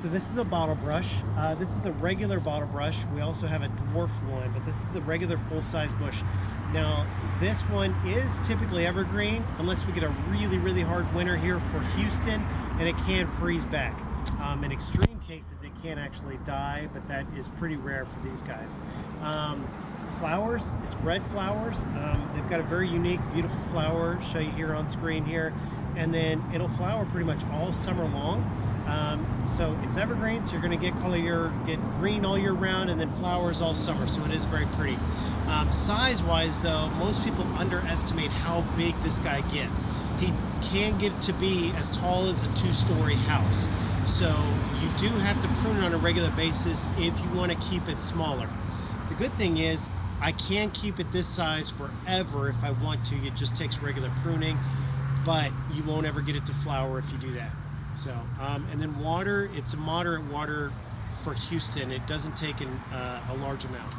So this is a bottle brush. This is a regular bottle brush. We also have a dwarf one, but this is the regular full-size bush. Now, this one is typically evergreen, unless we get a really, really hard winter here for Houston, and it can freeze back. In extreme cases, it can actually die, but that is pretty rare for these guys. Flowers, it's red flowers. They've got a very unique, beautiful flower, show you here on screen here, and then it'll flower pretty much all summer long. So it's evergreen, so you're going to get green all year round, and then flowers all summer, so it is very pretty. Size-wise, though, most people underestimate how big this guy gets. He can get to be as tall as a 2-story house, so you do have to prune it on a regular basis if you want to keep it smaller. The good thing is, I can keep it this size forever if I want to. It just takes regular pruning, but you won't ever get it to flower if you do that. So, and then water, it's a moderate water for Houston. It doesn't take a large amount.